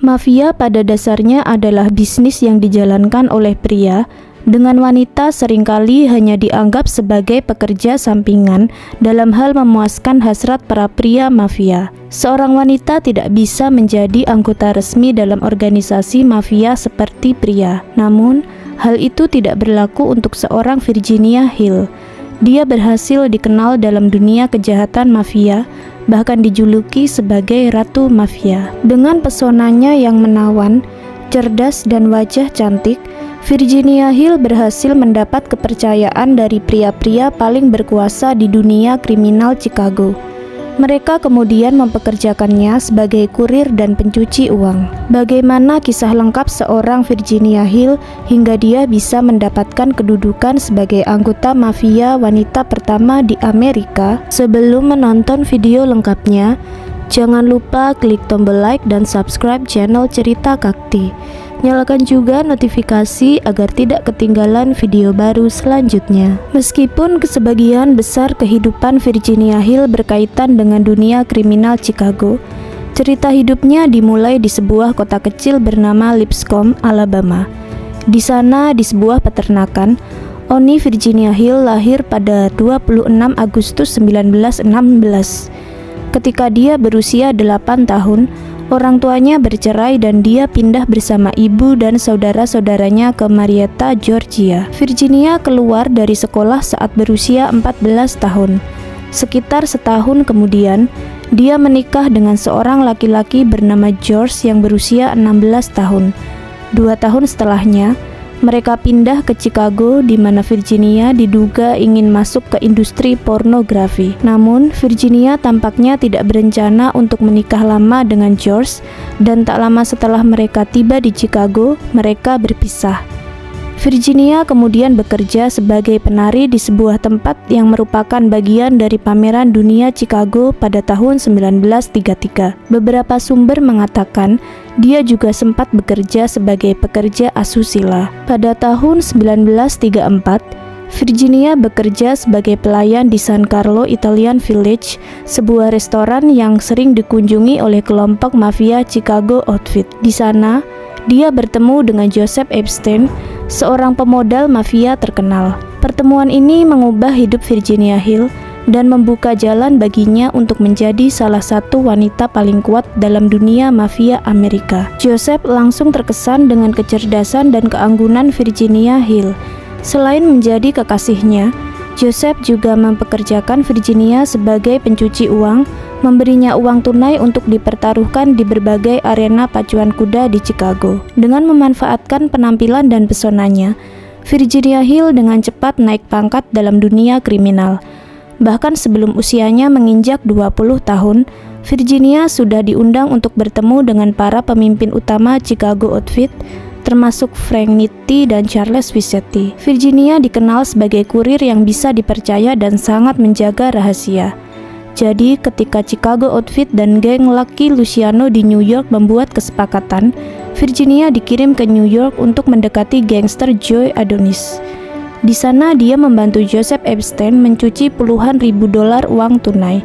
Mafia pada dasarnya adalah bisnis yang dijalankan oleh pria, dengan wanita seringkali hanya dianggap sebagai pekerja sampingan dalam hal memuaskan hasrat para pria mafia. Seorang wanita tidak bisa menjadi anggota resmi dalam organisasi mafia seperti pria. Namun, hal itu tidak berlaku untuk seorang Virginia Hill. Dia berhasil dikenal dalam dunia kejahatan mafia, bahkan dijuluki sebagai Ratu Mafia. Dengan pesonanya yang menawan, cerdas dan wajah cantik, Virginia Hill berhasil mendapat kepercayaan dari pria-pria paling berkuasa di dunia kriminal Chicago. Mereka kemudian mempekerjakannya sebagai kurir dan pencuci uang. Bagaimana kisah lengkap seorang Virginia Hill hingga dia bisa mendapatkan kedudukan sebagai anggota mafia wanita pertama di Amerika? Sebelum menonton video lengkapnya, jangan lupa klik tombol like dan subscribe channel Cerita Kakti. Nyalakan juga notifikasi agar tidak ketinggalan video baru selanjutnya. Meskipun sebagian besar kehidupan Virginia Hill berkaitan dengan dunia kriminal Chicago, cerita hidupnya dimulai di sebuah kota kecil bernama Lipscomb, Alabama. Di sana, di sebuah peternakan, Oni Virginia Hill lahir pada 26 Agustus 1916. Ketika dia berusia 8 tahun, orang tuanya bercerai dan dia pindah bersama ibu dan saudara-saudaranya ke Marietta, Georgia. Virginia keluar dari sekolah saat berusia 14 tahun. Sekitar setahun kemudian, dia menikah dengan seorang laki-laki bernama George yang berusia 16 tahun. 2 tahun setelahnya, mereka pindah ke Chicago di mana Virginia diduga ingin masuk ke industri pornografi. Namun, Virginia tampaknya tidak berencana untuk menikah lama dengan George, dan tak lama setelah mereka tiba di Chicago, mereka berpisah. Virginia kemudian bekerja sebagai penari di sebuah tempat yang merupakan bagian dari pameran dunia Chicago pada tahun 1933. Beberapa sumber mengatakan dia juga sempat bekerja sebagai pekerja asusila. Pada tahun 1934, Virginia bekerja sebagai pelayan di San Carlo Italian Village, sebuah restoran yang sering dikunjungi oleh kelompok mafia Chicago Outfit. Di sana, dia bertemu dengan Joseph Epstein, seorang pemodal mafia terkenal. Pertemuan ini mengubah hidup Virginia Hill dan membuka jalan baginya untuk menjadi salah satu wanita paling kuat dalam dunia mafia Amerika. Joseph langsung terkesan dengan kecerdasan dan keanggunan Virginia Hill. Selain menjadi kekasihnya, Joseph juga mempekerjakan Virginia sebagai pencuci uang, memberinya uang tunai untuk dipertaruhkan di berbagai arena pacuan kuda di Chicago. Dengan memanfaatkan penampilan dan pesonanya, Virginia Hill dengan cepat naik pangkat dalam dunia kriminal. Bahkan sebelum usianya menginjak 20 tahun, Virginia sudah diundang untuk bertemu dengan para pemimpin utama Chicago Outfit, termasuk Frank Nitti dan Charles Visetti. Virginia dikenal sebagai kurir yang bisa dipercaya dan sangat menjaga rahasia. Jadi, ketika Chicago Outfit dan geng Lucky Luciano di New York membuat kesepakatan, Virginia dikirim ke New York untuk mendekati gangster Joe Adonis. Di sana, dia membantu Joseph Epstein mencuci puluhan ribu dolar uang tunai.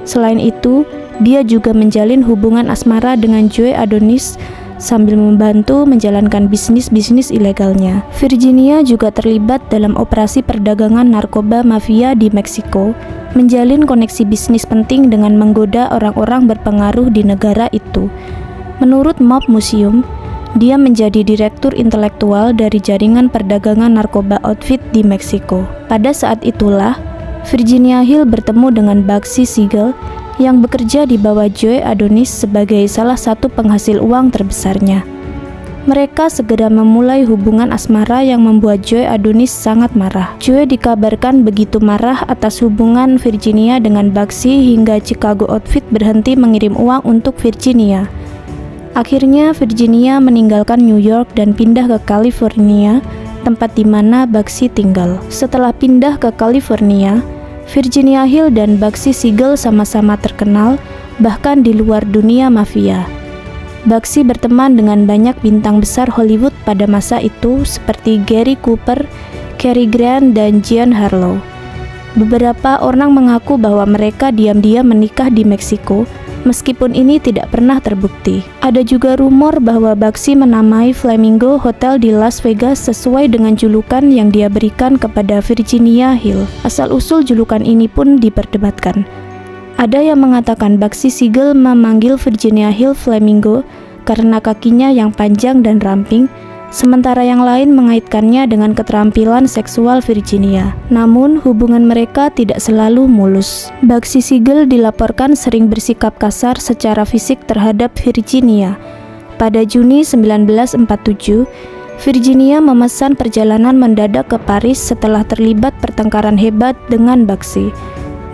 Selain itu, dia juga menjalin hubungan asmara dengan Joe Adonis sambil membantu menjalankan bisnis-bisnis ilegalnya. Virginia juga terlibat dalam operasi perdagangan narkoba mafia di Meksiko, menjalin koneksi bisnis penting dengan menggoda orang-orang berpengaruh di negara itu. Menurut Mob Museum, dia menjadi direktur intelektual dari jaringan perdagangan narkoba Outfit di Meksiko. Pada saat itulah, Virginia Hill bertemu dengan Bugsy Siegel yang bekerja di bawah Joe Adonis sebagai salah satu penghasil uang terbesarnya. Mereka segera memulai hubungan asmara yang membuat Joe Adonis sangat marah. Joe dikabarkan begitu marah atas hubungan Virginia dengan Bugsy hingga Chicago Outfit berhenti mengirim uang untuk Virginia. Akhirnya Virginia meninggalkan New York dan pindah ke California, tempat di mana Bugsy tinggal. Setelah pindah ke California, Virginia Hill dan Bugsy Siegel sama-sama terkenal, bahkan di luar dunia mafia. Bugsy berteman dengan banyak bintang besar Hollywood pada masa itu seperti Gary Cooper, Cary Grant, dan Jean Harlow. Beberapa orang mengaku bahwa mereka diam-diam menikah di Meksiko, meskipun ini tidak pernah terbukti. Ada juga rumor bahwa Bakshi menamai Flamingo Hotel di Las Vegas sesuai dengan julukan yang dia berikan kepada Virginia Hill. Asal-usul julukan ini pun diperdebatkan. Ada yang mengatakan Bakshi Siegel memanggil Virginia Hill Flamingo karena kakinya yang panjang dan ramping, sementara yang lain mengaitkannya dengan keterampilan seksual Virginia. Namun, hubungan mereka tidak selalu mulus. Bakshi Siegel dilaporkan sering bersikap kasar secara fisik terhadap Virginia. Pada Juni 1947, Virginia memesan perjalanan mendadak ke Paris setelah terlibat pertengkaran hebat dengan Bakshi.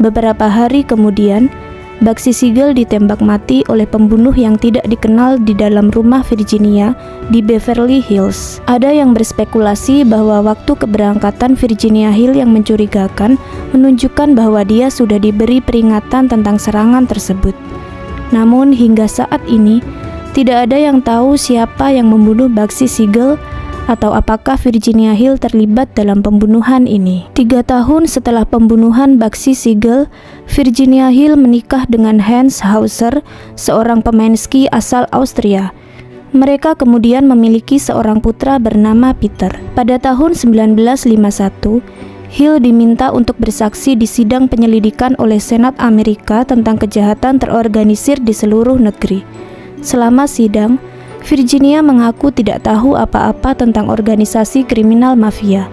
Beberapa hari kemudian, Bakshi Siegel ditembak mati oleh pembunuh yang tidak dikenal di dalam rumah Virginia di Beverly Hills. Ada yang berspekulasi bahwa waktu keberangkatan Virginia Hill yang mencurigakan menunjukkan bahwa dia sudah diberi peringatan tentang serangan tersebut. Namun hingga saat ini, tidak ada yang tahu siapa yang membunuh Bakshi Siegel atau apakah Virginia Hill terlibat dalam pembunuhan ini. 3 tahun setelah pembunuhan Bakshi Siegel, Virginia Hill menikah dengan Hans Hauser, seorang pemain ski asal Austria. Mereka kemudian memiliki seorang putra bernama Peter. Pada tahun 1951, Hill diminta untuk bersaksi di sidang penyelidikan oleh Senat Amerika tentang kejahatan terorganisir di seluruh negeri. Selama sidang, Virginia mengaku tidak tahu apa-apa tentang organisasi kriminal mafia.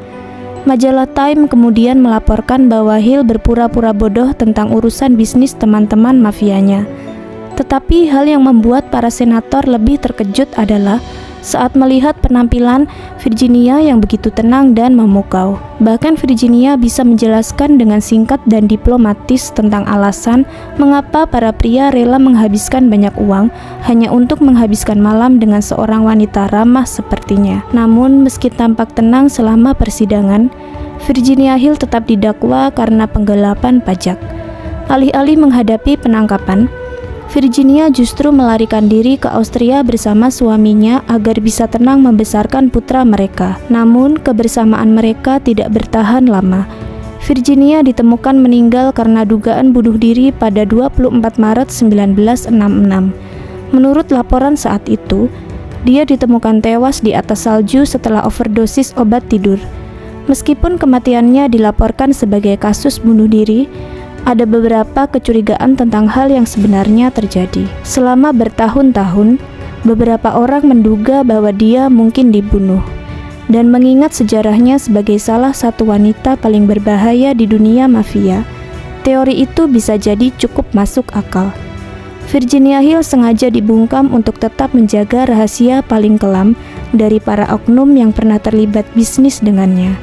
Majalah Time kemudian melaporkan bahwa Hill berpura-pura bodoh tentang urusan bisnis teman-teman mafianya. Tetapi hal yang membuat para senator lebih terkejut adalah saat melihat penampilan Virginia yang begitu tenang dan memukau. Bahkan Virginia bisa menjelaskan dengan singkat dan diplomatis tentang alasan mengapa para pria rela menghabiskan banyak uang hanya untuk menghabiskan malam dengan seorang wanita ramah sepertinya. Namun meski tampak tenang selama persidangan, Virginia Hill tetap didakwa karena penggelapan pajak. Alih-alih menghadapi penangkapan, Virginia justru melarikan diri ke Austria bersama suaminya agar bisa tenang membesarkan putra mereka. Namun, kebersamaan mereka tidak bertahan lama. Virginia ditemukan meninggal karena dugaan bunuh diri pada 24 Maret 1966. Menurut laporan saat itu, dia ditemukan tewas di atas salju setelah overdosis obat tidur. Meskipun kematiannya dilaporkan sebagai kasus bunuh diri, ada beberapa kecurigaan tentang hal yang sebenarnya terjadi. Selama bertahun-tahun, beberapa orang menduga bahwa dia mungkin dibunuh. Dan mengingat sejarahnya sebagai salah satu wanita paling berbahaya di dunia mafia, teori itu bisa jadi cukup masuk akal. Virginia Hill sengaja dibungkam untuk tetap menjaga rahasia paling kelam dari para oknum yang pernah terlibat bisnis dengannya.